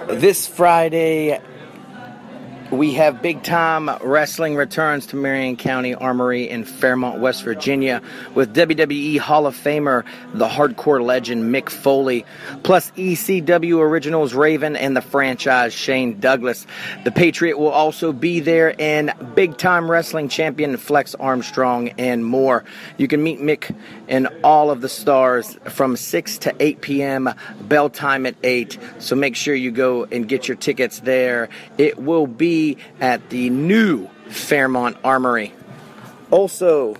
This Friday, we have Big Time Wrestling returns to Marion County Armory in Fairmont, West Virginia, with WWE Hall of Famer, the hardcore legend Mick Foley, plus ECW Originals Raven and the franchise Shane Douglas. The Patriot will also be there, and Big Time Wrestling champion Flex Armstrong, and more. You can meet Mick and all of the stars from 6 to 8 p.m., bell time at 8, so make sure you go and get your tickets there. It will be at the new Fairmont Armory. Also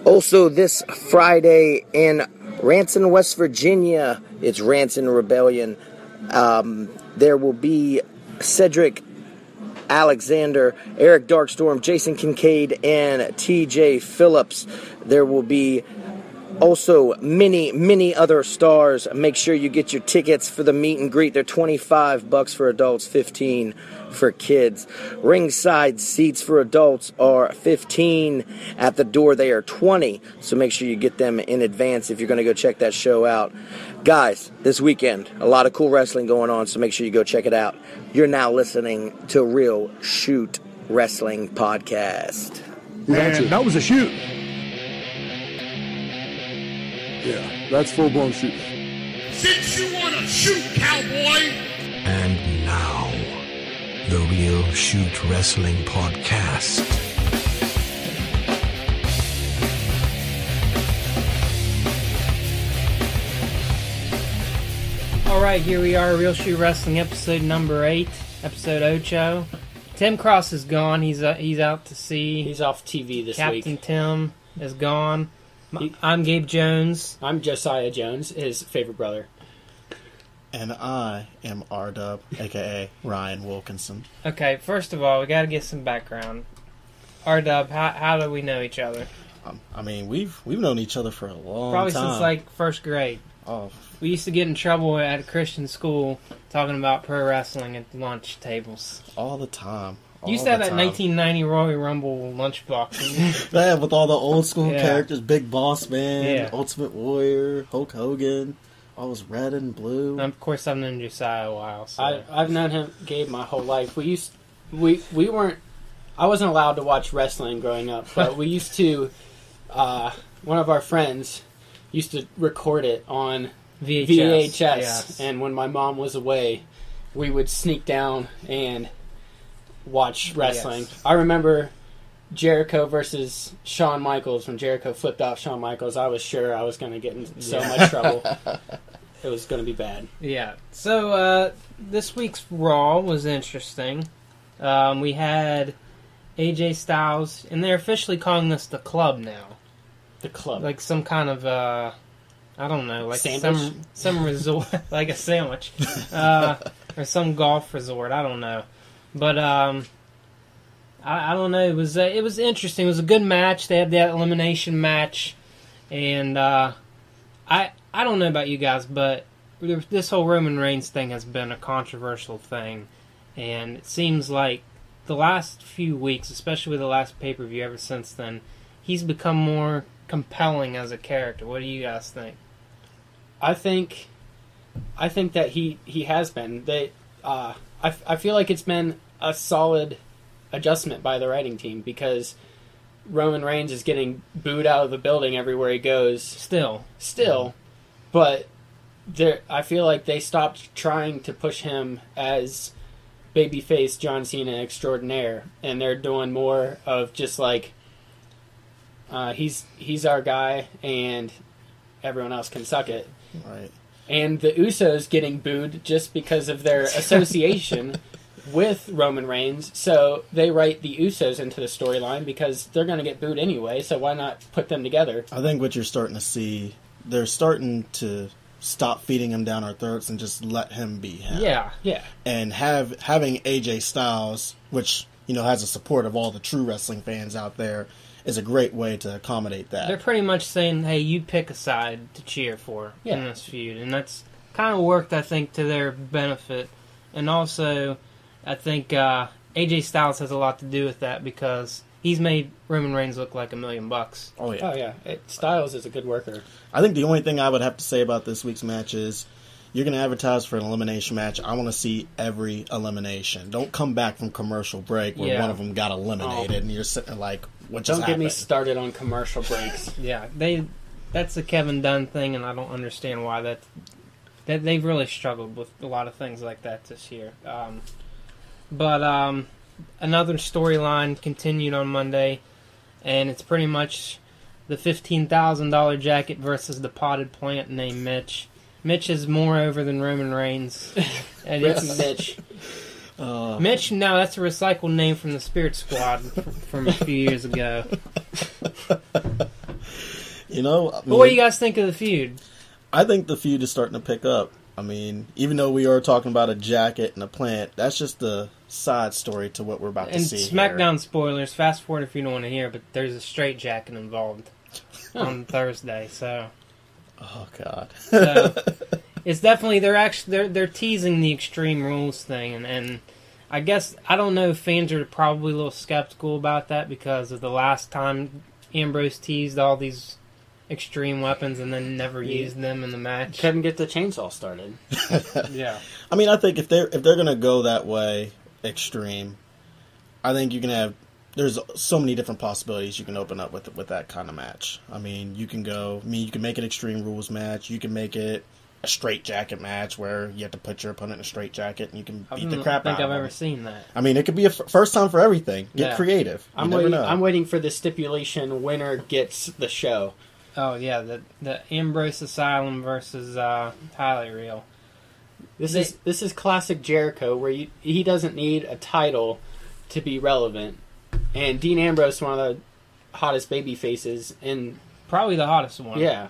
this Friday in Ranson, West Virginia, it's Ranson Rebellion. There will be Cedric Alexander, Eric Darkstorm, Jason Kincaid, and TJ Phillips. There will be also many other stars. Make sure you get your tickets for the meet and greet. They're $25 for adults, $15 for kids. Ringside seats for adults are $15. At the door they are $20. So make sure you get them in advance if you're going to go check that show out. Guys, this weekend, a lot of cool wrestling going on, so make sure you go check it out. You're now listening to Real Shoot Wrestling Podcast. Man, that was a shoot. Yeah, that's full-blown shoot. Since you want to shoot, cowboy! And now, the Real Shoot Wrestling Podcast. Alright, here we are, Real Shoot Wrestling, episode number 8, episode Ocho. Tim Cross is gone, he's out to sea. He's off TV this week. Captain Tim is gone. I'm Gabe Jones. I'm Josiah Jones, his favorite brother. And I am R-Dub, a.k.a. Ryan Wilkinson. Okay, first of all, we got to get some background. R-Dub, how do we know each other? I mean, we've known each other for a long Probably time. since, like, first grade. Oh. We used to get in trouble at a Christian school talking about pro wrestling at lunch tables. All the time. You used to have that 1990 Royal Rumble lunchbox. Yeah, with all the old school characters, Big Boss Man, Ultimate Warrior, Hulk Hogan, all was red and blue. And of course, I've known Josiah a while. So. I've known him, Gabe, my whole life. We weren't. I wasn't allowed to watch wrestling growing up, but we used to. One of our friends used to record it on VHS, yes. And when my mom was away, we would sneak down and watch wrestling. Yes. I remember Jericho versus Shawn Michaels. When Jericho flipped off Shawn Michaels, I was sure I was going to get in so much trouble. It was going to be bad. Yeah. So this week's Raw was interesting. We had AJ Styles, and they're officially calling this the Club now. The Club, like some kind of I don't know, like sandwich? some resort, like a sandwich, or some golf resort. I don't know. But I don't know. It was interesting. It was a good match. They had that elimination match, and I don't know about you guys, but this whole Roman Reigns thing has been a controversial thing, and it seems like the last few weeks, especially with the last pay-per-view, ever since then, he's become more compelling as a character. What do you guys think? I think that he has been. I feel like it's been a solid adjustment by the writing team, because Roman Reigns is getting booed out of the building everywhere he goes. Still. But I feel like they stopped trying to push him as babyface John Cena extraordinaire, and they're doing more of just like he's our guy, and everyone else can suck it. Right. And the Usos getting booed just because of their association with Roman Reigns, so they write the Usos into the storyline because they're going to get booed anyway, so why not put them together? I think what you're starting to see, they're starting to stop feeding him down our throats and just let him be him. Yeah. And having AJ Styles, which, has the support of all the true wrestling fans out there, is a great way to accommodate that. They're pretty much saying, hey, you pick a side to cheer for in this feud. And that's kind of worked, I think, to their benefit. And also, I think AJ Styles has a lot to do with that, because he's made Roman Reigns look like $1 million. Oh, yeah. Oh, yeah. Styles is a good worker. I think the only thing I would have to say about this week's match is you're going to advertise for an elimination match. I want to see every elimination. Don't come back from commercial break where one of them got eliminated and you're sitting there like, what just happened? Don't get me started on commercial breaks. Yeah, that's a Kevin Dunn thing, and I don't understand why that they've really struggled with a lot of things like that this year. But another storyline continued on Monday, and it's pretty much the $15,000 jacket versus the potted plant named Mitch. Mitch is more over than Roman Reigns. And it's Mitch. Mitch, no, that's a recycled name from the Spirit Squad from a few years ago. You know, I mean, but what do you guys think of the feud? I think the feud is starting to pick up. I mean, even though we are talking about a jacket and a plant, that's just a side story to what we're about to see. SmackDown here. Spoilers, fast forward if you don't want to hear, but there's a straight jacket involved on Thursday, so... Oh, God. So, it's definitely, they're teasing the Extreme Rules thing, and I guess, I don't know, fans are probably a little skeptical about that because of the last time Ambrose teased all these extreme weapons and then never used them in the match. Couldn't get the chainsaw started. Yeah. I mean, I think if they're going to go that way, extreme, I think you can have... There's so many different possibilities you can open up with that kind of match. I mean, you can make an Extreme Rules match. You can make it a straight jacket match where you have to put your opponent in a straight jacket and you can beat the crap out of them. I don't think I've ever seen that. I mean, it could be a first time for everything. Get creative. I'm waiting for the stipulation winner gets the show. Oh, yeah, the Ambrose Asylum versus Highlight Reel. This is classic Jericho where he doesn't need a title to be relevant. And Dean Ambrose, one of the hottest baby faces, and probably the hottest one. Yeah,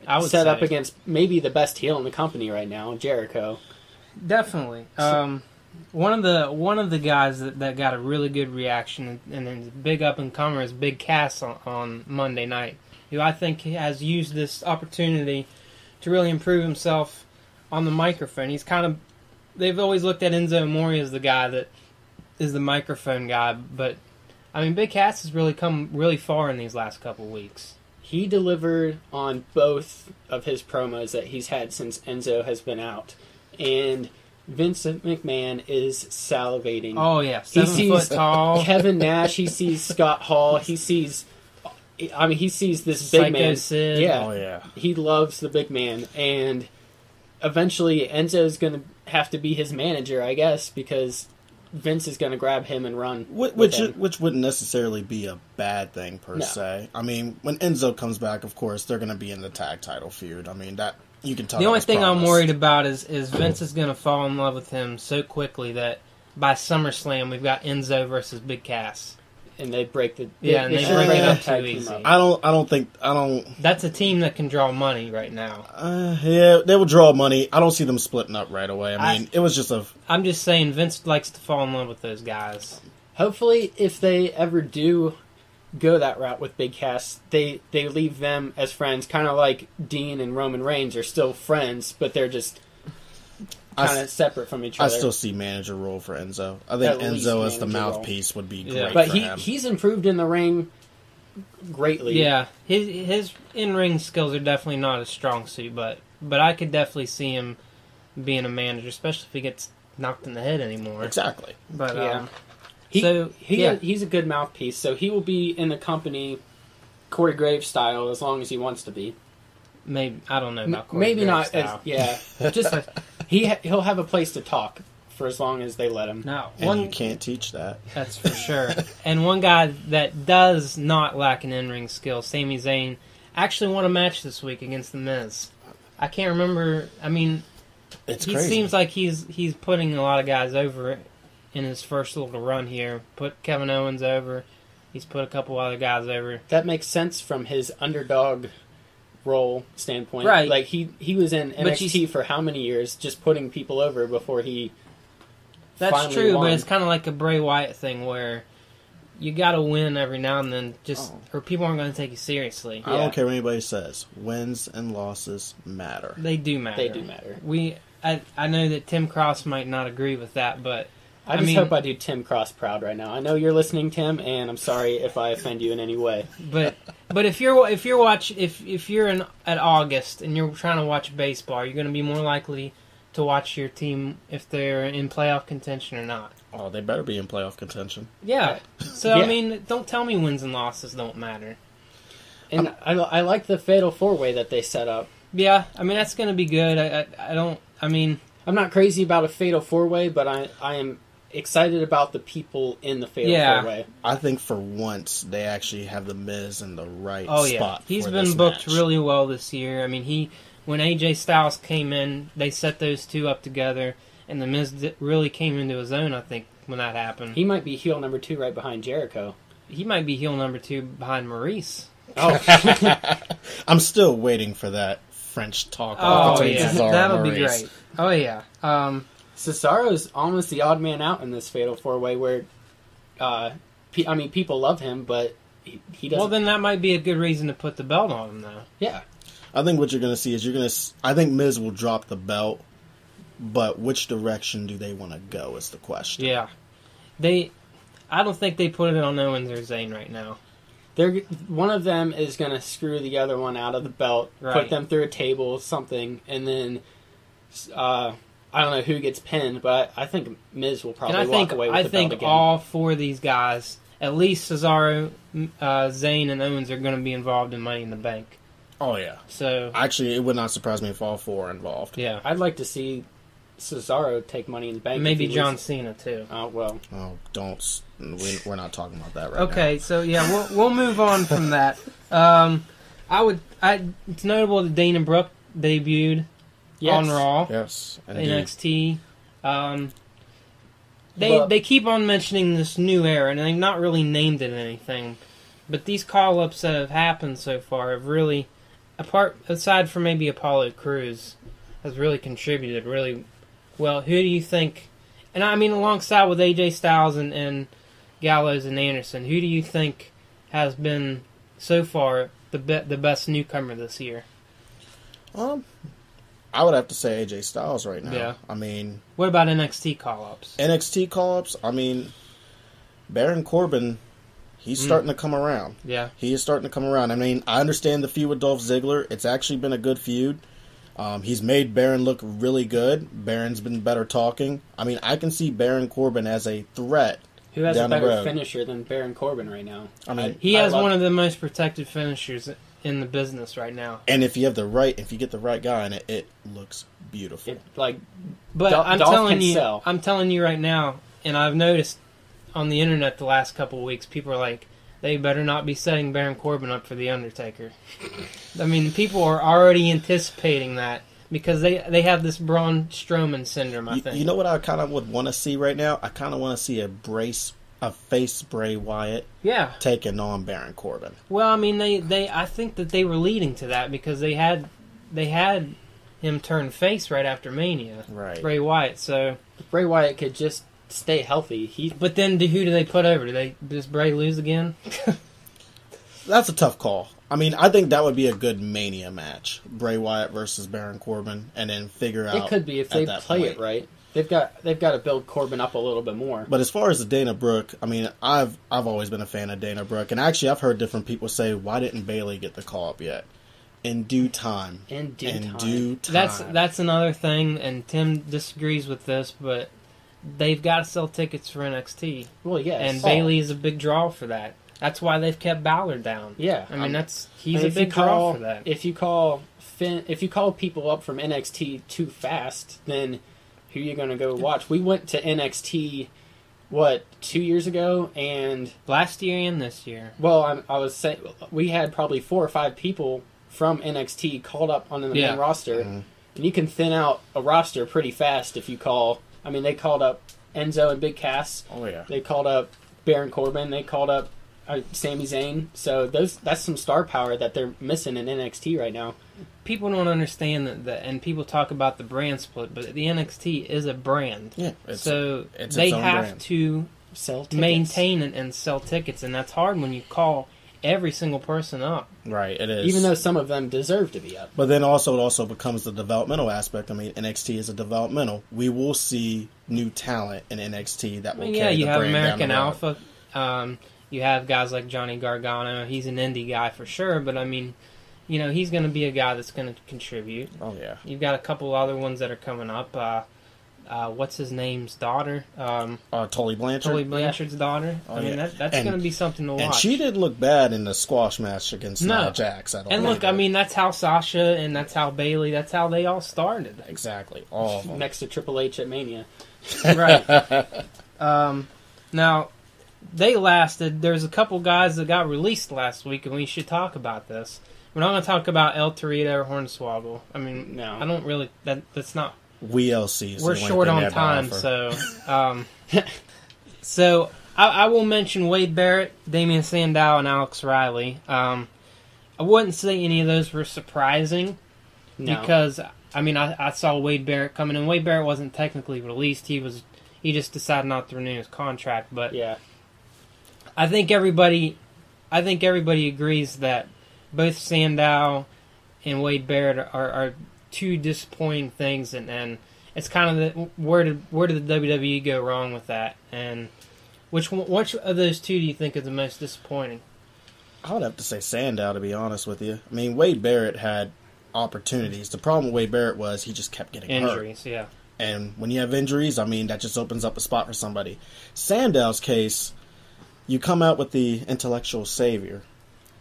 I would set say. up against maybe the best heel in the company right now, Jericho. Definitely. One of the guys that got a really good reaction and then big up and comer is Big Cass on Monday night, who I think has used this opportunity to really improve himself on the microphone. He's they've always looked at Enzo Amore as the guy that is the microphone guy, but I mean, Big Cass has really come really far in these last couple weeks. He delivered on both of his promos that he's had since Enzo has been out, and Vince McMahon is salivating. Oh yeah, 7 foot tall. Kevin Nash. He sees Scott Hall. He sees this Psycho big man. Sid. Yeah, Oh, yeah. He loves the big man, and eventually Enzo's going to have to be his manager, I guess, because Vince is going to grab him and run. Which wouldn't necessarily be a bad thing per se. I mean, when Enzo comes back, of course, they're going to be in the tag title feud. I mean, that you can tell. The only thing I'm worried about is Vince is going to fall in love with him so quickly that by SummerSlam we've got Enzo versus Big Cass. And they break the... They break it up too easy. I don't think... That's a team that can draw money right now. Yeah, they will draw money. I don't see them splitting up right away. I mean, it was just a... I'm just saying Vince likes to fall in love with those guys. Hopefully, if they ever do go that route with Big Cass, they leave them as friends, kind of like Dean and Roman Reigns are still friends, but they're just... kind of separate from each other. I still see manager role for Enzo. I think Enzo as the mouthpiece would be great for him. But he's improved in the ring greatly. Yeah, his in-ring skills are definitely not a strong suit, but I could definitely see him being a manager, especially if he gets knocked in the head anymore. Exactly. But he's a good mouthpiece, so he will be in the company Corey Graves style as long as he wants to be. Maybe I don't know about Corey maybe Graves not. style. Just he'll have a place to talk for as long as they let him. No, you can't teach that. That's for sure. And one guy that does not lack an in-ring skill, Sami Zayn, actually won a match this week against The Miz. I can't remember. I mean, he seems like he's putting a lot of guys over in his first little run here. Put Kevin Owens over. He's put a couple other guys over. That makes sense from his underdog role standpoint. Right. Like he was in NXT for how many years, just putting people over before he That's true, won. but it's kind of like a Bray Wyatt thing where you got to win every now and then, or people aren't going to take you seriously. I don't care what anybody says. Wins and losses matter. They do matter. They do matter. I know that Tim Cross might not agree with that, but I just hope I do Tim Cross proud right now. I know you're listening, Tim, and I'm sorry if I offend you in any way. But if you're at August and you're trying to watch baseball, you're going to be more likely to watch your team if they're in playoff contention or not. Oh, they better be in playoff contention. Yeah. So Yeah. I mean, don't tell me wins and losses don't matter. And I like the Fatal 4-Way that they set up. Yeah, I mean that's going to be good. I'm not crazy about a Fatal 4-Way, but I am excited about the people in the Fatal 4-Way. I think for once they actually have the Miz in the right Oh yeah, spot. he's for been this booked match. really well this year. I mean, when AJ Styles came in, they set those two up together, and the Miz really came into his own. I think when that happened, He might be heel number 2 right behind Jericho. he might be heel number 2 behind Maurice. Oh, I'm still waiting for that French talk Oh between yeah, Cesaro that'll and be Maurice. great. Oh yeah. Cesaro's almost the odd man out in this Fatal 4-Way where, people love him, but he doesn't. Well, then that might be a good reason to put the belt on him, though. Yeah. I think what you're going to see is I think Miz will drop the belt, but which direction do they want to go is the question. Yeah. I don't think they put it on Owens or Zayn right now. One of them is going to screw the other one out of the belt, Right. put them through a table, something, and then I don't know who gets pinned, but I think Miz will probably And walk away with the belt again. all four of these guys, at least Cesaro, Zayn, and Owens, are going to be involved in Money in the Bank. Oh, yeah. So Actually, it would not surprise me if all four are involved. yeah, I'd like to see Cesaro take Money in the Bank. maybe if he John loses. Cena too. Oh, well. Oh, don't. We're not talking about that right now. Okay, so yeah, we'll move on from that. It's notable that Dana Brooke debuted Yes. on Raw, Yes. Indeed. NXT. But- They keep on mentioning this new era, and they've not really named it anything. But these call-ups that have happened so far have really, aside from maybe Apollo Crews, has really contributed really well. Who do you think? And I mean, alongside with AJ Styles and Gallows and Anderson, who do you think has been so far the best newcomer this year? I would have to say AJ Styles right now. Yeah. I mean, What about NXT call-ups? NXT call-ups, I mean, Baron Corbin, he's starting to come around. Yeah. He is starting to come around. I mean, I understand the feud with Dolph Ziggler. It's actually been a good feud. He's made Baron look really good. Baron's been better talking. I mean, I can see Baron Corbin as a threat. Who has a down the better road. finisher than Baron Corbin right now? I mean, He has one of the most protected finishers in the business right now. and if you get the right guy in it, it looks beautiful. But But I'm Dolph telling can you, sell. I'm telling you right now, and I've noticed on the internet the last couple of weeks, people are like, they better not be setting Baron Corbin up for the Undertaker. I mean, people are already anticipating that because they have this Braun Strowman syndrome. I think. You know what I kind of would want to see right now? I kind of want to see a face Bray Wyatt Yeah. taking on Baron Corbin. Well, I mean, I think that they were leading to that because they had him turn face right after Mania, Right. Bray Wyatt. So, Bray Wyatt could just stay healthy. but then who do they put over? Does Bray lose again? That's a tough call. I mean, I think that would be a good Mania match. Bray Wyatt versus Baron Corbin, and then figure out. It could be if at they that play point. it right. They've got to build Corbin up a little bit more. But as far as the Dana Brooke, I mean, I've always been a fan of Dana Brooke, and actually I've heard different people say, why didn't Bayley get the call up yet? In due time. In due time. That's another thing, and Tim disagrees with this, but they've got to sell tickets for NXT, Well, yes. and Bayley is a big draw for that. That's why they've kept Balor down. Yeah. I mean he's And a if you big draw call- for that. If you call people up from NXT too fast, then who are you going to go watch? We went to NXT 2 years ago, and Last year and this year. well, I was saying we had probably 4 or 5 people from NXT called up on the main roster, and you can thin out a roster pretty fast if you call. I mean, they called up Enzo and Big Cass. Oh yeah. They called up Baron Corbin. They called up Sami Zayn. So that's some star power that they're missing in NXT right now. People don't understand that, and people talk about the brand split, but the NXT is a brand. Yeah. So it's they its own have brand. to Sell tickets. maintain and sell tickets, and that's hard when you call every single person up. Right, it is. Even though some of them deserve to be up. But then also, it also becomes the developmental aspect. I mean, NXT is a developmental. We will see new talent in NXT that will carry you the have brand American down the road. Alpha. You have guys like Johnny Gargano. He's an indie guy for sure, but I mean, he's going to be a guy that's going to contribute. Oh, yeah. You've got a couple other ones that are coming up. What's his name's daughter? Tully Blanchard. Tully Blanchard's daughter. Oh, I mean, yeah. that's going to be something to watch. And she didn't look bad in the squash match against Nia Jax at all. And look, I mean, that's how Sasha and that's how Bayley, that's how they all started. Exactly. All of them. Next to Triple H at Mania. Right. Now, they lasted. There's a couple guys that got released last week, and we should talk about this. We're not going to talk about El Torito or Hornswoggle. I mean, No. I don't really. That's not. WLCs. We're short on time, so. So I will mention Wade Barrett, Damian Sandow, and Alex Riley. I wouldn't say any of those were surprising, because I saw Wade Barrett coming in. Wade Barrett wasn't technically released. He just decided not to renew his contract, but Yeah. I think everybody agrees that both Sandow and Wade Barrett are two disappointing things, and it's kind of where did the WWE go wrong with that? And which of those two do you think is the most disappointing? I would have to say Sandow, to be honest with you. I mean, Wade Barrett had opportunities. The problem with Wade Barrett was he just kept getting Injuries, hurt. yeah. And when you have injuries, I mean, that just opens up a spot for somebody. Sandow's case, you come out with the intellectual savior.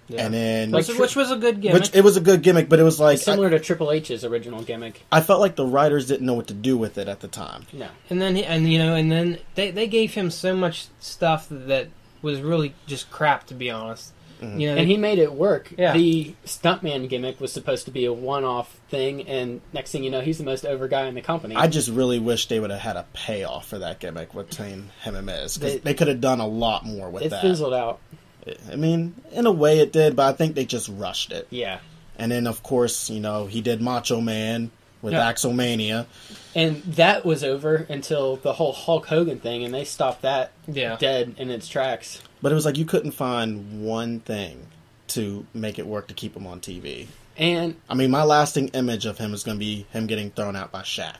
Yeah. And then, Which was a good gimmick. it was a good gimmick, but it was like Similar to Triple H's original gimmick. I felt like the writers didn't know what to do with it at the time. No. And then they gave him so much stuff that was really just crap, to be honest. Mm-hmm. And he made it work. Yeah. The stuntman gimmick was supposed to be a one-off thing, and next thing you know, he's the most over guy in the company. I just really wish they would have had a payoff for that gimmick between him and Miz. Because they could have done a lot more with that. It fizzled out. I mean, in a way it did, but I think they just rushed it. Yeah. And then, of course, he did Macho Man with Axelmania. And that was over until the whole Hulk Hogan thing, and they stopped that dead in its tracks. But it was like you couldn't find one thing to make it work to keep him on TV. And I mean, my lasting image of him is going to be him getting thrown out by Shaq.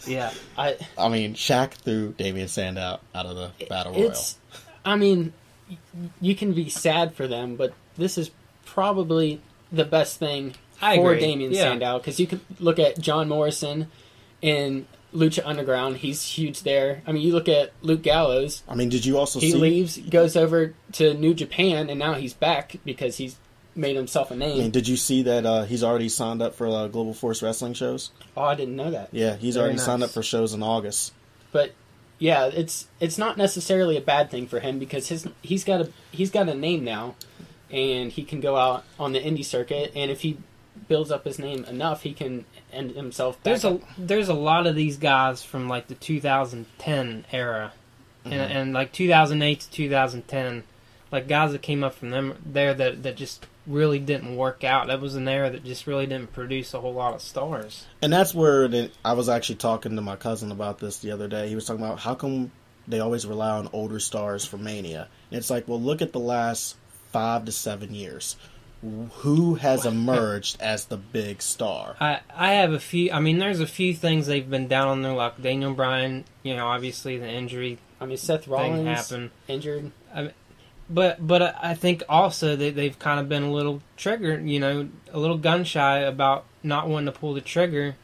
yeah, I mean, Shaq threw Damian Sandow out of the Battle Royal. I mean, you can be sad for them, but this is probably the best thing for Damian Sandow, because you could look at John Morrison in Lucha Underground. He's huge there. I mean, you look at Luke Gallows. I mean, did you also see... He leaves, goes over to New Japan, and now he's back because he's made himself a name. I mean, did you see that he's already signed up for Global Force Wrestling shows? Oh, I didn't know that. Yeah, he's already signed up for shows in August. But yeah, it's not necessarily a bad thing for him, because he's got a name now, and he can go out on the indie circuit, and if he builds up his name enough, he can end himself back up. There's a lot of these guys from like the 2010 era, and like 2008 to 2010, like guys that came up from them there that just really didn't work out. That was an era that just really didn't produce a whole lot of stars. And that's where I was actually talking to my cousin about this the other day. He was talking about how come they always rely on older stars for Mania. And it's like, well, look at the last 5 to 7 years. Who has emerged as the big star? I have a few. I mean, there's a few things they've been down on their luck. Daniel Bryan, obviously the injury. I mean, Seth Rollins happened. Injured. But I think also they've kind of been a little triggered, a little gun shy about not wanting to pull the trigger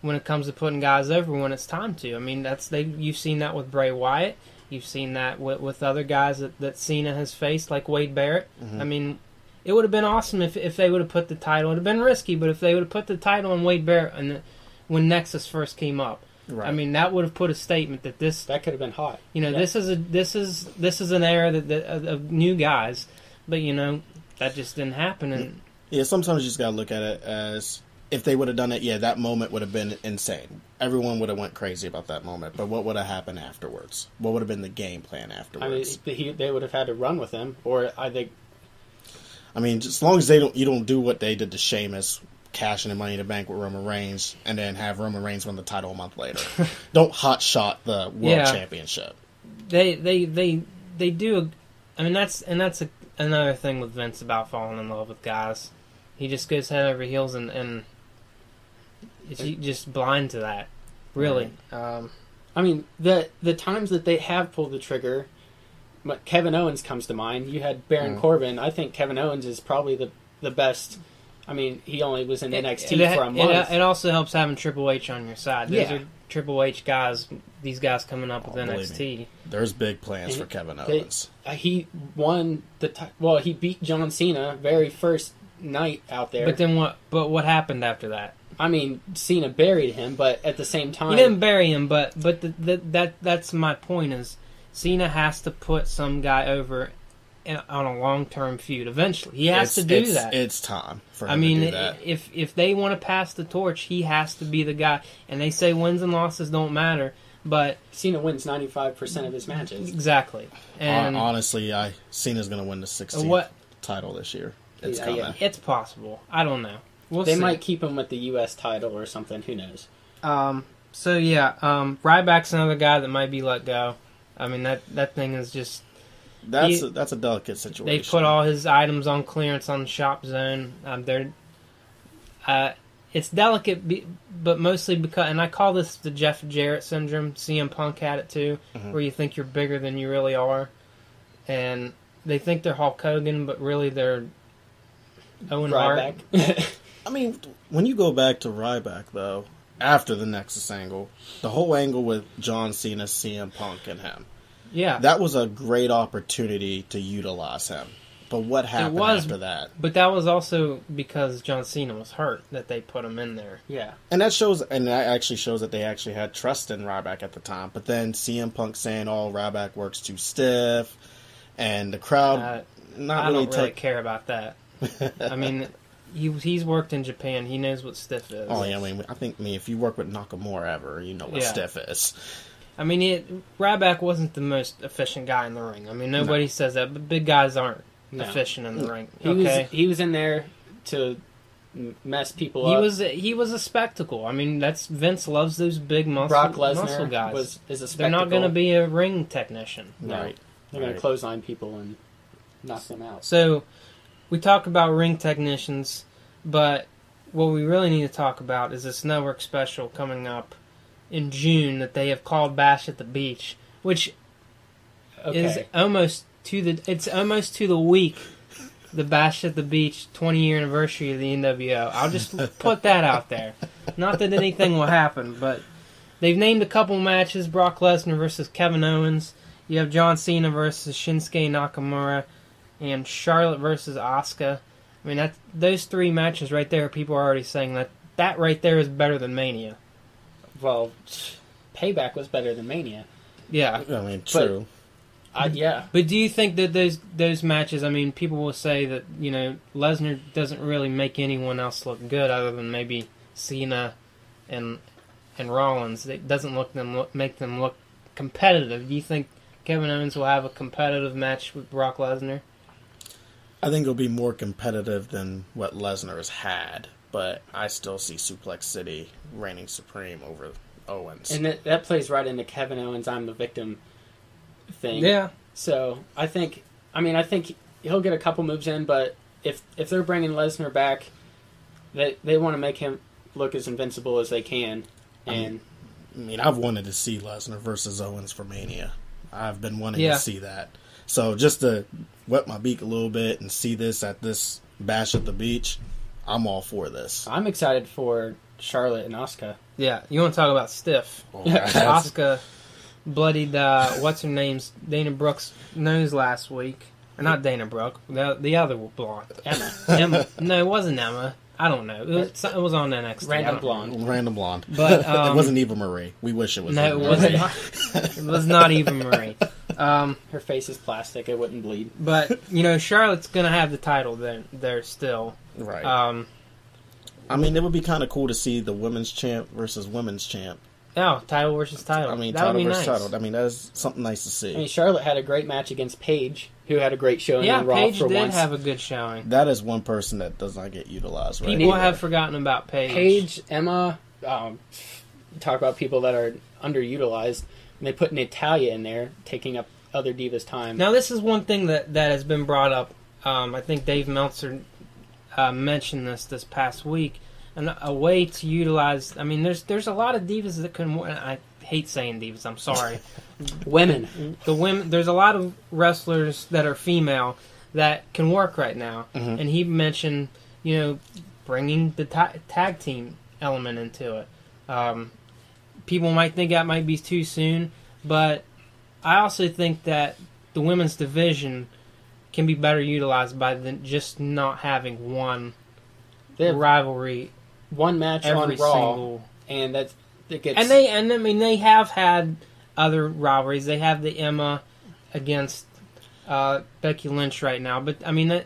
when it comes to putting guys over when it's time to. I mean, you've seen that with Bray Wyatt. You've seen that with other guys that Cena has faced, like Wade Barrett. Mm-hmm. I mean, it would have been awesome if they would have put the title. It would have been risky, but if they would have put the title on Wade Barrett when Nexus first came up. Right. I mean, that would have put a statement that that could have been hot. This is an era of new guys, but that just didn't happen. And yeah, sometimes you just gotta look at it as if they would have done it. Yeah, that moment would have been insane. Everyone would have went crazy about that moment. But what would have happened afterwards? What would have been the game plan afterwards? I mean, they would have had to run with him, or I think. I mean, just as long as you don't do what they did to Sheamus, cashing in Money in the Bank with Roman Reigns, and then have Roman Reigns win the title a month later. Don't hot shot the world championship. They do. I mean, that's another thing with Vince about falling in love with guys. He just goes head over heels and is just blind to that. Really. I mean, the times that they have pulled the trigger, Kevin Owens comes to mind. You had Baron Corbin. I think Kevin Owens is probably the best. I mean, he only was in NXT for a month. It also helps having Triple H on your side. Those are Triple H guys. These guys coming up with NXT. There's big plans for Kevin Owens. He won he beat John Cena very first night out there. But then what? But what happened after that? I mean, Cena buried him, but at the same time, he didn't bury him. But that's my point. Is Cena has to put some guy over on a long-term feud. Eventually, he has to do that. It's time for him to do that. If they want to pass the torch, he has to be the guy. And they say wins and losses don't matter, but Cena wins 95% of his matches. Exactly. And honestly, Cena's going to win the 16th title this year. It's coming. Yeah. It's possible. I don't know. They might keep him with the U.S. title or something. Who knows? Ryback's another guy that might be let go. I mean, that thing is just... That's a delicate situation. They put all his items on clearance on the Shop Zone. It's delicate, but mostly because... And I call this the Jeff Jarrett syndrome. CM Punk had it too, where you think you're bigger than you really are. And they think they're Hulk Hogan, but really they're Owen Hart. I mean, when you go back to Ryback, though, after the Nexus angle, the whole angle with John Cena, CM Punk, and him, that was a great opportunity to utilize him. But what happened after that? But that was also because John Cena was hurt that they put him in there. Yeah, and that actually shows that they actually had trust in Ryback at the time. But then CM Punk saying, "Oh, Ryback works too stiff," and the crowd I don't really care about that. I mean. He's worked in Japan. He knows what stiff is. Oh, yeah. I think if you work with Nakamura ever, you know what stiff is. I mean, Ryback wasn't the most efficient guy in the ring. I mean, nobody says that, but big guys aren't efficient in the ring. He was in there to mess people up. He was a spectacle. I mean, Vince loves those big muscle guys. Is a spectacle. They're not going to be a ring technician. No. Right. They're going to clothesline people and knock them out. So... We talk about ring technicians, but what we really need to talk about is this network special coming up in June that they have called Bash at the Beach, which is almost to the week the Bash at the Beach 20-year anniversary of the NWO. I'll just put that out there. Not that anything will happen, but they've named a couple matches: Brock Lesnar versus Kevin Owens. You have John Cena versus Shinsuke Nakamura. And Charlotte versus Asuka. I mean, those three matches right there, people are already saying that right there is better than Mania. Well, Payback was better than Mania. Yeah. I mean, true. But do you think that those matches, I mean, people will say that, you know, Lesnar doesn't really make anyone else look good other than maybe Cena and Rollins. It doesn't make them look competitive. Do you think Kevin Owens will have a competitive match with Brock Lesnar? I think it'll be more competitive than what Lesnar has had, but I still see Suplex City reigning supreme over Owens. And that plays right into Kevin Owens' "I'm the victim" thing. Yeah. So I think he'll get a couple moves in, but if they're bringing Lesnar back, they want to make him look as invincible as they can. And I mean, I've wanted to see Lesnar versus Owens for Mania. I've been wanting to see that. So just to wet my beak a little bit and see this at this Bash at the Beach, I'm all for this. I'm excited for Charlotte and Asuka. Yeah, you want to talk about stiff. Asuka bloodied, what's her name's, Dana Brooke's nose last week. Or not Dana Brooke, the other blonde. Emma. No, it wasn't Emma. I don't know. It was on NXT. Random blonde. But it wasn't Eva Marie. We wish it was. No, it wasn't. It was not Eva Marie. Her face is plastic. It wouldn't bleed. But you know, Charlotte's gonna have the title there still. Right. I mean, it would be kind of cool to see the women's champ versus women's champ. Oh, title versus title. I mean, that would be versus nice. title. I mean, that is something nice to see. I mean, Charlotte had a great match against Paige, who had a great showing on Raw Paige for once. Yeah, Paige did have a good showing. That is one person that does not get utilized. Right? People have forgotten about Paige. Paige, Emma, talk about people that are underutilized, and they put Natalya in there, taking up other divas' time. Now, this is one thing that has been brought up I think Dave Meltzer mentioned this past week, and a way to utilize. I mean, there's a lot of divas that can. I hate saying divas. I'm sorry. Women. The women. There's a lot of wrestlers that are female that can work right now, and he mentioned, bringing the tag team element into it. People might think that might be too soon, but I also think that the women's division can be better utilized by just not having one rivalry, one match on Raw, and that gets. And I mean they have had other rivalries. They have the Emma against Becky Lynch right now, but I mean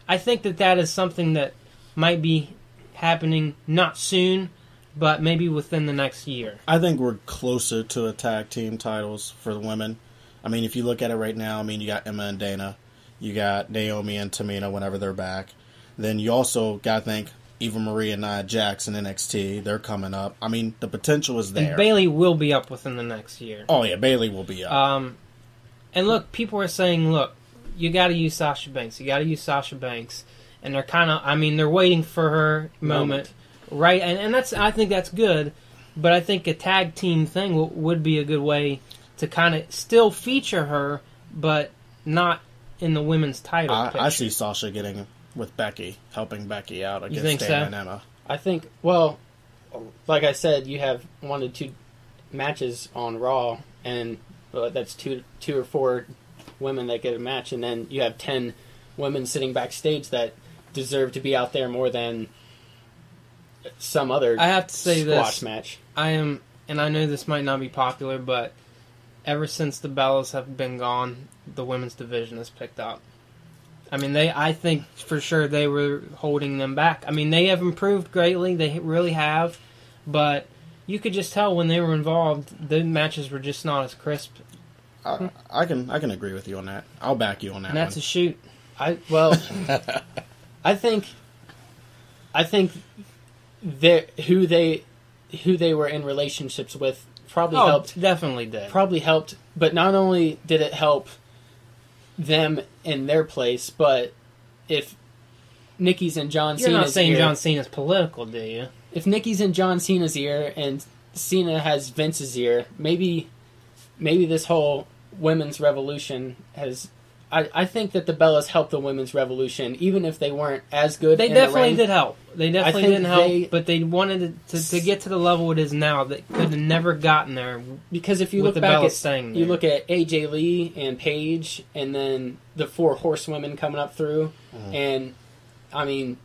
I think that is something that might be happening not soon, but maybe within the next year. I think we're closer to a tag team titles for the women. I mean, if you look at it right now, I mean, you got Emma and Dana. You got Naomi and Tamina whenever they're back. Then you also got to think Eva Marie and Nia Jax in NXT. They're coming up. I mean, the potential is there. And Bayley will be up within the next year. Oh, yeah, Bayley will be up. And look, people are saying, look, you got to use Sasha Banks. You got to use Sasha Banks. And they're kind of, I mean, they're waiting for her moment. Right, and I think that's good, but I think a tag team thing would be a good way to kind of still feature her, but not in the women's title. I see Sasha getting with Becky, helping Becky out against Dana and Emma. I think, well, like I said, you have 1 to 2 matches on Raw, and that's two or four women that get a match, and then you have 10 women sitting backstage that deserve to be out there more than some other I have to say squash this, match. and I know this might not be popular, but ever since the Bellas have been gone, the women's division has picked up. I mean, I think for sure they were holding them back. I mean, they have improved greatly, they really have, but you could just tell when they were involved, the matches were just not as crisp. I can agree with you on that. I'll back you on that. And that's one. a shoot. I think who they were in relationships with probably helped. Definitely did. Probably helped, but not only did it help them in their place, but if Nikki's in John Cena's ear... You're not saying John Cena's political, do you? If Nikki's in John Cena's ear and Cena has Vince's ear, maybe this whole women's revolution has... I think that the Bellas helped the women's revolution, even if they weren't as good. They definitely did help. They definitely didn't help, but they wanted to get to the level it is now. That could have never gotten there. Because if you look back at you look at AJ Lee and Paige, and then the 4 horsewomen coming up through, and I mean,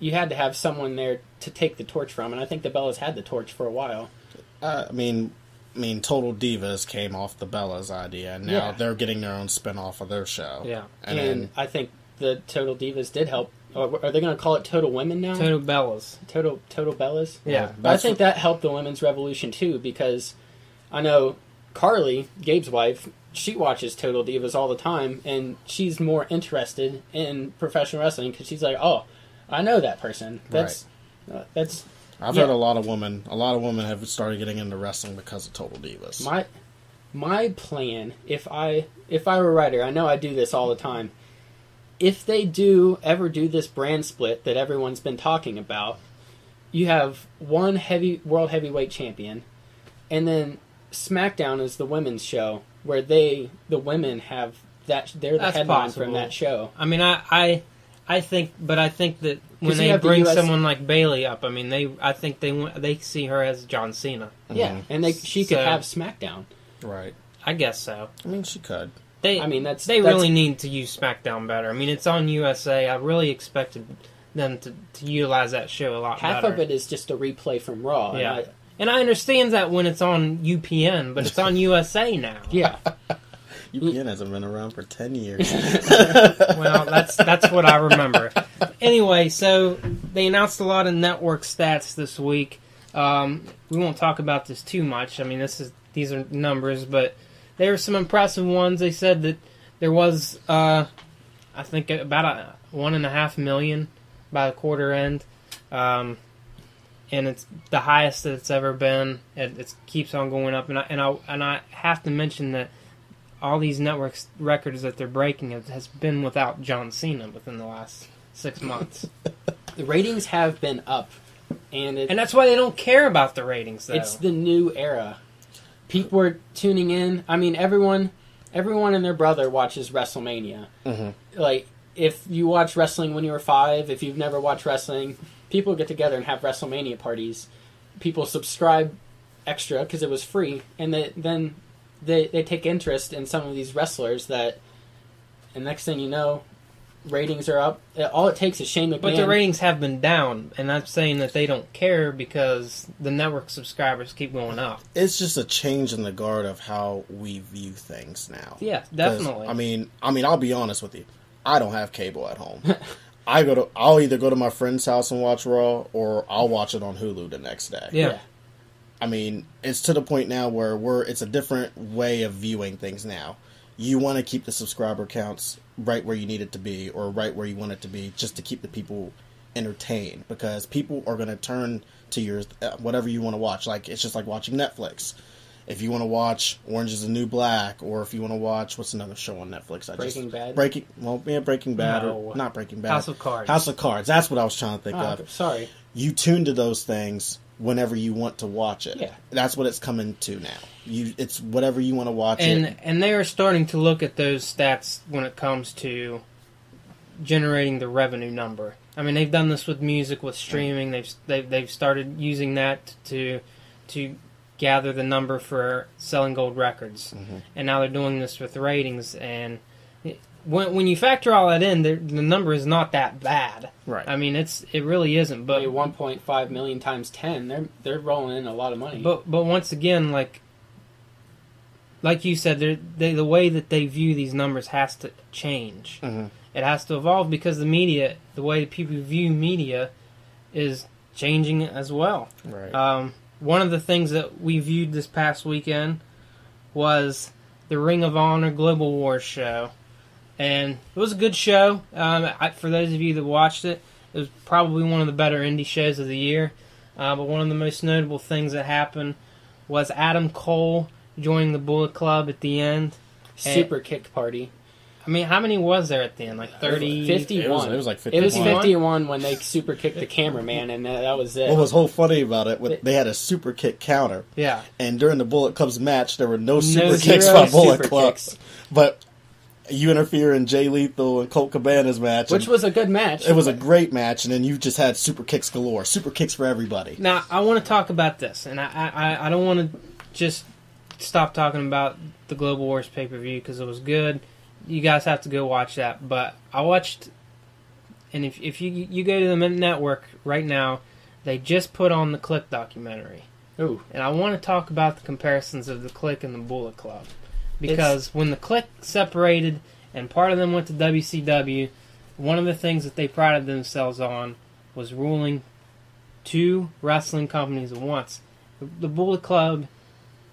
you had to have someone there to take the torch from, and I think the Bellas had the torch for a while. I mean, Total Divas came off the Bellas idea, and now they're getting their own spin-off of their show. Yeah. And I think the Total Divas did help. Are they going to call it Total Women now? Total Bellas. Total Bellas? Yeah. I think that helped the women's revolution, too, because I know Carly, Gabe's wife, she watches Total Divas all the time, and she's more interested in professional wrestling because she's like, oh, I know that person. That's... I've heard a lot of women have started getting into wrestling because of Total Divas. My plan, if I were a writer, I know I do this all the time. If they ever do this brand split that everyone's been talking about, you have one world heavyweight champion, and then SmackDown is the women's show where the women have they're the headline from that show. I mean, I think that when they bring someone like Bayley up, I mean, I think they see her as John Cena. Yeah, and she could have SmackDown. Right. I guess so. I mean, she could. They really need to use SmackDown better. I mean, it's on USA. I really expected them to utilize that show a lot better. Half of it is just a replay from Raw. Yeah. And I understand that when it's on UPN, but it's on USA now. Yeah. UPN hasn't been around for 10 years. Well, that's what I remember. Anyway, so they announced a lot of network stats this week. We won't talk about this too much. I mean, these are numbers, but there were some impressive ones. They said that there was, I think, about 1.5 million by the quarter end, and it's the highest that it's ever been. It keeps on going up, and I have to mention that all these networks records that they're breaking has been without John Cena within the last 6 months. The ratings have been up, and that's why they don't care about the ratings, though. It's the new era. People are tuning in. I mean, everyone and their brother watches WrestleMania. Mm-hmm. Like, if you watch wrestling when you were 5, if you've never watched wrestling, people get together and have WrestleMania parties. People subscribe extra because it was free, and then they take interest in some of these wrestlers and next thing you know, ratings are up. All it takes is Shane McMahon. But the ratings have been down, and I'm saying that they don't care because the network subscribers keep going up. It's just a change in the guard of how we view things now. Yeah, definitely. I mean, I'll be honest with you. I don't have cable at home. I'll either go to my friend's house and watch Raw, or I'll watch it on Hulu the next day. Yeah. I mean, it's to the point now where it's a different way of viewing things now. You want to keep the subscriber counts right where you need it to be, or right where you want it to be, just to keep the people entertained, because people are going to turn to your whatever you want to watch. Like, it's just like watching Netflix. If you want to watch Orange is the New Black, or if you want to watch, what's another show on Netflix? Breaking Bad. Breaking Bad, No. or not Breaking Bad. House of Cards. House of Cards. That's what I was trying to think of. Sorry. You tune to those things whenever you want to watch it. Yeah. That's what it's coming to now. It's whatever you want to watch it. And they are starting to look at those stats when it comes to generating the revenue number. I mean, they've done this with music, with streaming. They've started using that to gather the number for selling gold records, and now they're doing this with ratings. And when you factor all that in, the number is not that bad. Right. I mean, it really isn't. But 1.5 million times 10, they're rolling in a lot of money. But once again, like you said, the way that they view these numbers has to change. Mm-hmm. It has to evolve because the media, the way people view media, is changing as well. Right. One of the things that we viewed this past weekend was the Ring of Honor Global Wars show. And it was a good show. For those of you that watched it, it was probably one of the better indie shows of the year. But one of the most notable things that happened was Adam Cole joining the Bullet Club at the end. Super kick party. I mean, how many was there at the end? Like 30? 51. It was like 51. It was 51 when they super kicked the cameraman, and that was it. What was so funny about it, they had a super kick counter. Yeah. And during the Bullet Club's match, there were no super kicks by Bullet Club. But you interfere in Jay Lethal and Colt Cabana's match. Which was a good match. It was a great match, and then you just had super kicks galore. Super kicks for everybody. Now, I want to talk about this, and I don't want to just stop talking about the Global Wars pay-per-view because it was good. You guys have to go watch that. But I watched, and if you go to the network right now, they just put on the Click documentary. Ooh. And I want to talk about the comparisons of the Click and the Bullet Club. Because when the Click separated and part of them went to WCW, one of the things that they prided themselves on was ruling 2 wrestling companies at once. The Bullet Club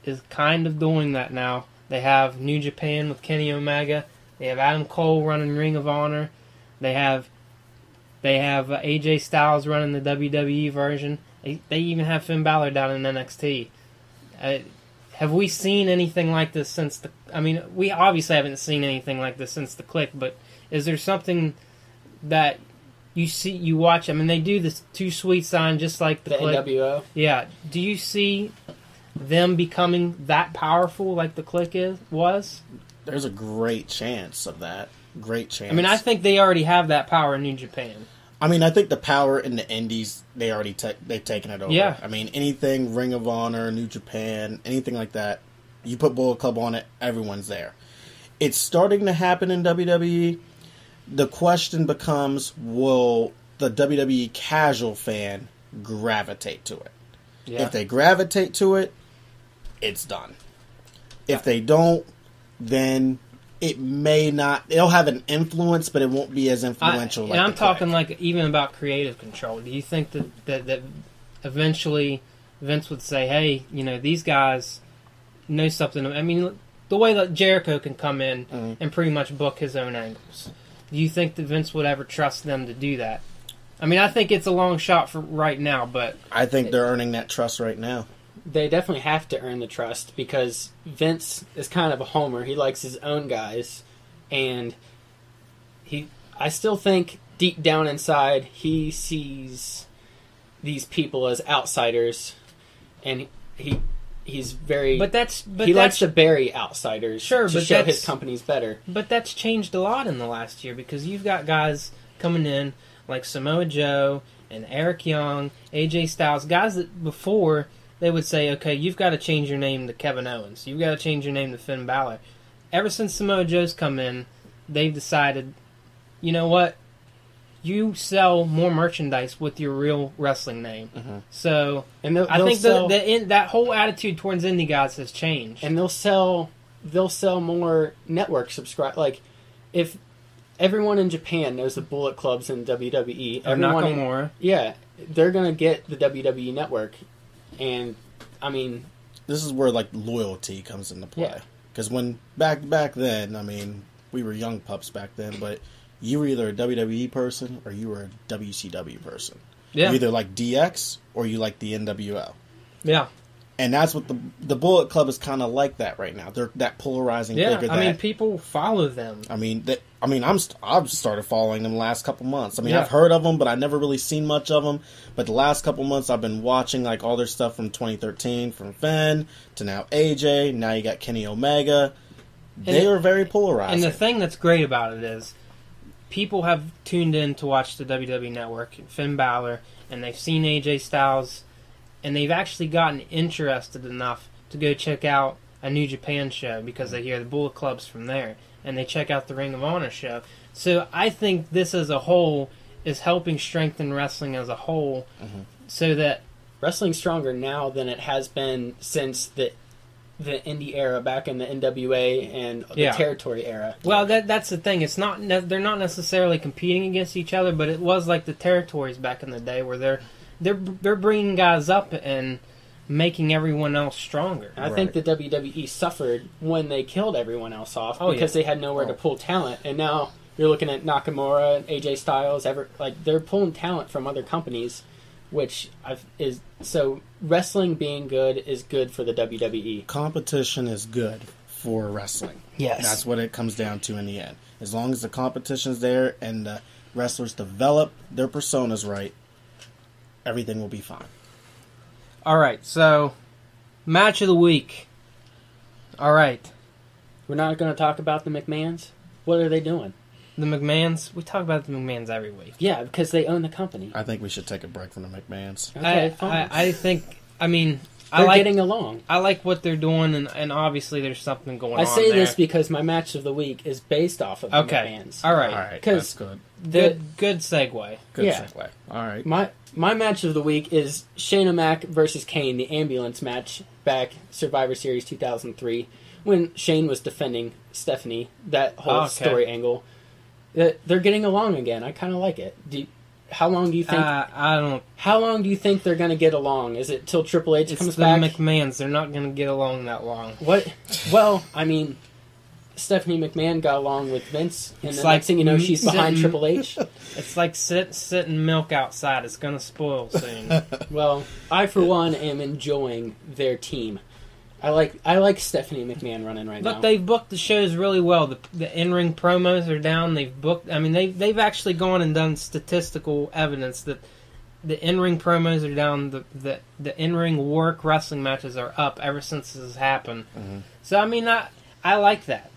is kind of doing that now. They have New Japan with Kenny Omega. They have Adam Cole running Ring of Honor. They have AJ Styles running the WWE version. They even have Finn Balor down in NXT. Have we seen anything like this since the... I mean, we obviously haven't seen anything like this since the Click, but is there something that you watch? I mean, they do this Too Sweet sign just like the Click. NWO? Yeah. Do you see them becoming that powerful like the Click was? There's a great chance of that. Great chance. I mean, I think they already have that power in New Japan. I mean, I think the power in the indies, they've taken it over. Yeah. I mean, anything Ring of Honor, New Japan, anything like that, you put Bullet Club on it, everyone's there. It's starting to happen in WWE. The question becomes, will the WWE casual fan gravitate to it? Yeah. If they gravitate to it, it's done. If they don't, then it may not. It'll have an influence, but it won't be as influential. I'm talking like even about creative control. Do you think that eventually Vince would say, "Hey, these guys know something"? I mean, the way that Jericho can come in and pretty much book his own angles. Do you think that Vince would ever trust them to do that? I mean, I think it's a long shot for right now, but I think they're earning that trust right now. they definitely have to earn the trust because Vince is kind of a homer. He likes his own guys, and I still think deep down inside he sees these people as outsiders, and he's very. He likes to bury outsiders to show his company's better. But that's changed a lot in the last year because you've got guys coming in like Samoa Joe and Eric Young, AJ Styles, guys that before they would say, okay, you've got to change your name to Kevin Owens. You've got to change your name to Finn Balor. Ever since Samoa Joe's come in, they've decided, you know what? You sell more merchandise with your real wrestling name. Mm-hmm. So I think that whole attitude towards indie guys has changed. And they'll sell more network subscribe. Like, if everyone in Japan knows the Bullet Club's in WWE, Nakamura. They're going to get the WWE network. And, I mean... This is where, like, loyalty comes into play. Because when, back then, I mean, we were young pups back then, but you were either a WWE person or you were a WCW person. Yeah. You either like DX or you like the NWO. Yeah. And that's what the Bullet Club is kind of like that right now. They're that polarizing figure. Yeah, I mean, people follow them. I've started following them the last couple months. I mean, I've heard of them, but I've never really seen much of them. But the last couple months, I've been watching like all their stuff from 2013, from Finn to now AJ. Now you got Kenny Omega. They are very polarizing. And the thing that's great about it is people have tuned in to watch the WWE Network, Finn Balor, and they've seen AJ Styles, and they've actually gotten interested enough to go check out a New Japan show because they hear the Bullet Club's from there, and they check out the Ring of Honor show. So I think this as a whole is helping strengthen wrestling as a whole, so that wrestling's stronger now than it has been since the indie era back in the NWA and the territory era. Well, that's the thing. It's not they're not necessarily competing against each other, but it was like the territories back in the day where they're bringing guys up and making everyone else stronger. I think the WWE suffered when they killed everyone else off because they had nowhere to pull talent, and now you're looking at Nakamura and AJ Styles. They're pulling talent from other companies, which is so. Wrestling being good is good for the WWE. Competition is good for wrestling. Yes. That's what it comes down to in the end. As long as the competition's there and the wrestlers develop their personas right, everything will be fine. All right, so match of the week. All right. We're not going to talk about the McMahons? What are they doing? The McMahons? We talk about the McMahons every week. Yeah, because they own the company. I think we should take a break from the McMahons. Okay, fine. I think, I mean... They're getting along. I like what they're doing, and obviously there's something going on I say there. this because my match of the week is based off of the McMahons. All right. That's good. Good segue. Good segue. All right. My match of the week is Shayna Mac versus Kane, the ambulance match back Survivor Series 2003, when Shane was defending Stephanie, that whole story angle. They're getting along again. I kind of like it. How long do you think? How long do you think they're going to get along? Is it till Triple H comes back? It's the McMahons. They're not going to get along that long. What? Well, I mean, Stephanie McMahon got along with Vince, and the next thing you know, she's behind Triple H. It's like sitting milk outside. It's going to spoil soon. Well, I for one am enjoying their team. I like Stephanie McMahon running right now. But they've booked the shows really well. The in-ring promos are down. They've booked. I mean, they've actually gone and done statistical evidence that the in-ring promos are down. The in-ring work wrestling matches are up ever since this has happened. Mm-hmm. So I mean, I like that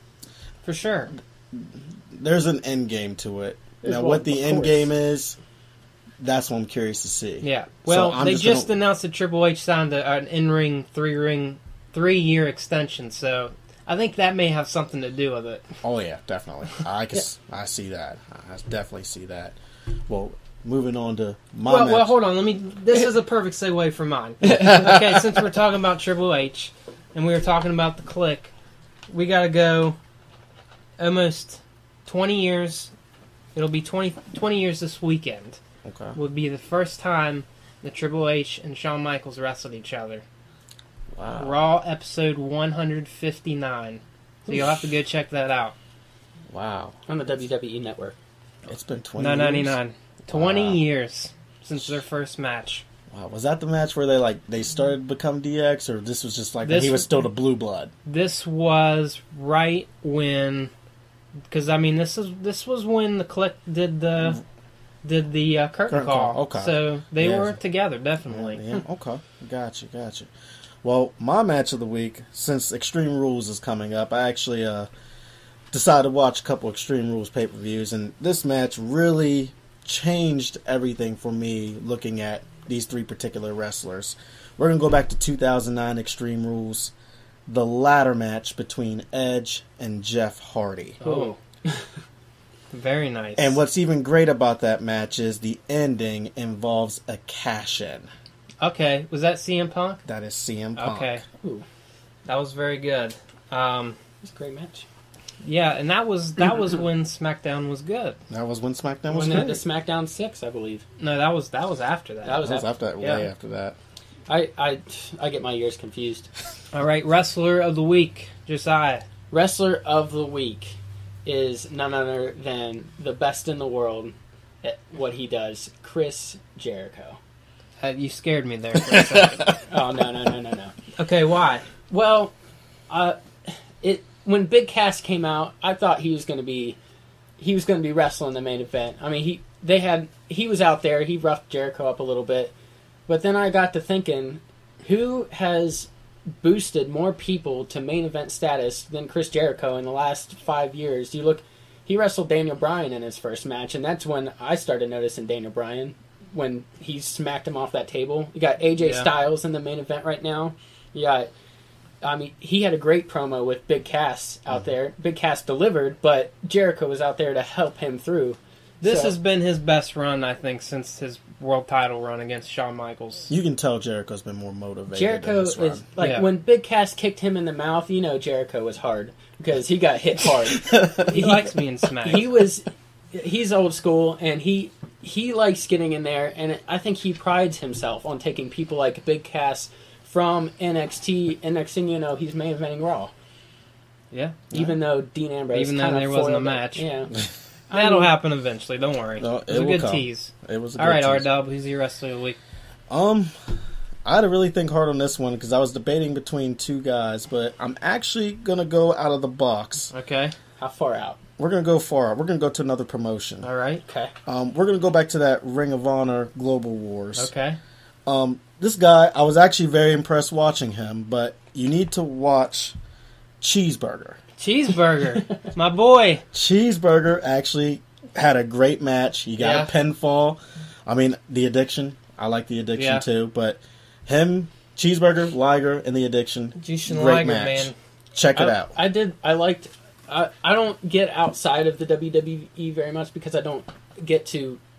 for sure. There's an end game to it. Now, what the end game is, that's what I'm curious to see. Yeah. Well, so they just announced that Triple H signed an in-ring, three-year extension, so I think that may have something to do with it. Oh yeah, definitely. I see that. I definitely see that. Well, moving on to my match. Well, hold on. This is a perfect segue for mine. Okay, since we're talking about Triple H and we were talking about the Clique, we got to go almost 20 years. It'll be 20 years this weekend. Okay. Would be the first time that Triple H and Shawn Michaels wrestled each other. Wow. Raw episode 159. So you'll have to go check that out. Wow. On the WWE Network. It's been 20 years. $9.99. 20 years since their first match. Wow, was that the match where they started to become DX, or this was just like when he was still the blue blood? This was right when, because I mean this was when the Click did the curtain call. Okay, so they were together definitely. Yeah, okay, gotcha. Well, my match of the week, since Extreme Rules is coming up, I actually decided to watch a couple Extreme Rules pay-per-views, and this match really changed everything for me looking at these three particular wrestlers. We're going to go back to 2009 Extreme Rules, the ladder match between Edge and Jeff Hardy. Oh, very nice. And what's even great about that match is the ending involves a cash-in. Okay, was that CM Punk? That is CM Punk. Okay, ooh, that was very good. It was a great match. Yeah, and that was when SmackDown was good. That was when SmackDown was good. good. The SmackDown 6, I believe. No, that was after that. That was after that. Yeah. Way after that. I get my years confused. All right, Wrestler of the Week, Josiah. Wrestler of the Week is none other than the best in the world at what he does, Chris Jericho. You scared me there for a second. Oh, no. Okay, why? Well, when Big Cass came out, I thought he was going to be wrestling the main event. I mean, he was out there, he roughed Jericho up a little bit, but then I got to thinking, who has boosted more people to main event status than Chris Jericho in the last 5 years? You look, he wrestled Daniel Bryan in his first match, and that's when I started noticing Daniel Bryan, when he smacked him off that table. You got AJ Styles in the main event right now. You got, I mean, he had a great promo with Big Cass out there. Big Cass delivered, but Jericho was out there to help him through. This has been his best run, I think, since his world title run against Shawn Michaels. You can tell Jericho's been more motivated. Jericho is when Big Cass kicked him in the mouth, you know Jericho was hard because he got hit hard. he likes being smacked. He's old school, and he likes getting in there, and I think he prides himself on taking people like Big Cass from NXT, and next thing you know, he's main eventing Raw. Yeah. Even though Dean Ambrose even though there wasn't a match. Yeah. That'll happen eventually, don't worry. No, it was a good tease. It was a good All right, tease. R-Dub, who's your wrestler of the week? I had to really think hard on this one because I was debating between two guys, but I'm actually going to go out of the box. Okay. How far out? We're going to go far out. We're going to go to another promotion. All right. Okay. We're going to go back to that Ring of Honor Global Wars. Okay. This guy, I was actually very impressed watching him, but you need to watch Cheeseburger. Cheeseburger. My boy. Cheeseburger actually had a great match. He got a pinfall. I mean, The Addiction. I like The Addiction too, but him, Cheeseburger, Liger, and The Addiction. Jushin Great Liger, match. man. Check it out. I don't get outside of the WWE very much because I don't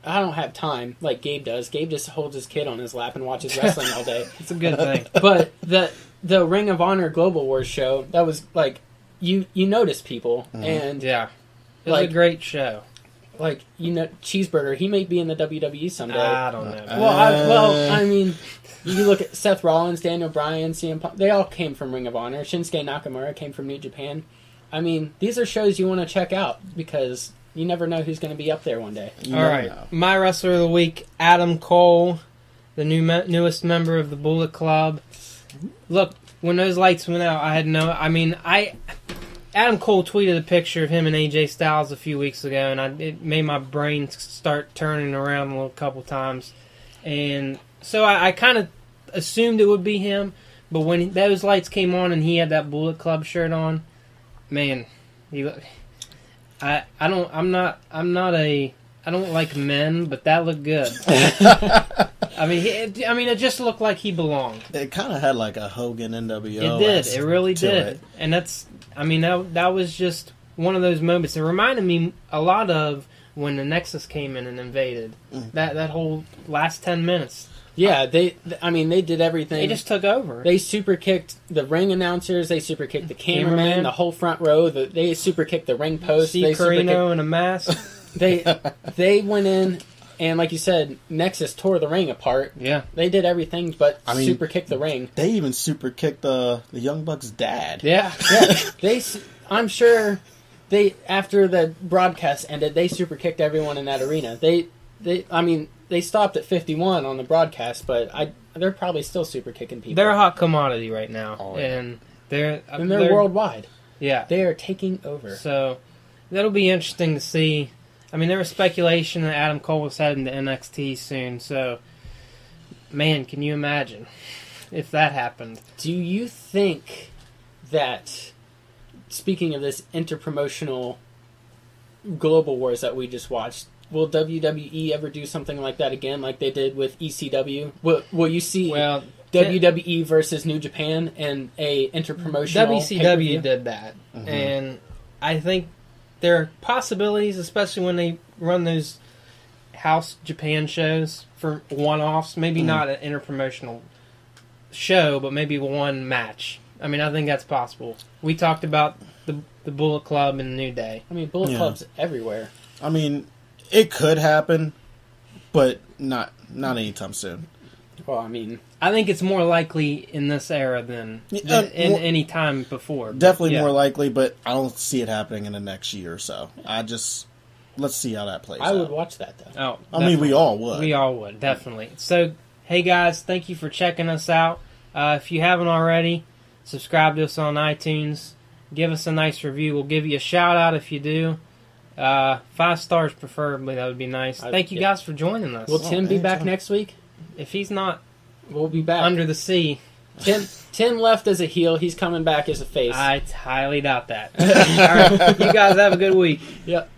have time like Gabe does. Gabe just holds his kid on his lap and watches wrestling all day. It's a good thing. But the Ring of Honor Global Wars show, that was like, you notice people, and yeah, it was a great show. Like, Cheeseburger, he may be in the WWE someday. I don't know. I mean, you look at Seth Rollins, Daniel Bryan, CM Punk, they all came from Ring of Honor. Shinsuke Nakamura came from New Japan. I mean, these are shows you want to check out because you never know who's going to be up there one day. All right, my wrestler of the week, Adam Cole, the newest member of the Bullet Club. Look, when those lights went out, Adam Cole tweeted a picture of him and AJ Styles a few weeks ago, and it made my brain start turning around a couple times. And so I kind of assumed it would be him, but when those lights came on and he had that Bullet Club shirt on, man, I don't like men, but that looked good. It just looked like he belonged. It kind of had like a Hogan NWO. It did. It really did. And that was just one of those moments. It reminded me a lot of when the Nexus came in and invaded. That whole last 10 minutes. Yeah, they did everything. They just took over. They super kicked the ring announcers. They super kicked the cameraman, the whole front row. They super kicked the ring post. Steve Corino in a mask. They went in, and like you said, Nexus tore the ring apart. Yeah, they did everything but super kick the ring. They even super kicked the Young Bucks' dad. Yeah. I'm sure they, after the broadcast ended, they super kicked everyone in that arena. It they stopped at 51 on the broadcast, but they're probably still super kicking people. They're a hot commodity right now, Oh, yeah. and they're worldwide. Yeah, They are taking over. so that'll be interesting to see. I mean, there was speculation that Adam Cole was heading to NXT soon, so man, can you imagine if that happened? Do you think that, speaking of this interpromotional Global Wars that we just watched, will WWE ever do something like that again, like they did with ECW? Will you see WWE versus New Japan and a interpromotional WCW pay-per-view? did that, and I think there are possibilities, especially when they run those House Japan shows for one-offs. Maybe not an interpromotional show, but maybe one match. I mean, I think that's possible. We talked about the Bullet Club and New Day. I mean, Bullet Club's everywhere. I mean, it could happen, but not anytime soon. Well, I mean, I think it's more likely in this era than in any time before. Definitely Yeah. more likely, but I don't see it happening in the next year or so. Let's see how that plays out. I would watch that, though. Oh, I mean, we all would. We all would, definitely. So, hey guys, thank you for checking us out. If you haven't already, subscribe to us on iTunes. Give us a nice review. We'll give you a shout out if you do. 5 stars preferably, that would be nice. Thank you guys for joining us. Will Tim be back anytime. next week? If he's not We'll be back. under the sea, Tim left as a heel. He's coming back as a face. I highly doubt that. All right, you guys have a good week. Yep.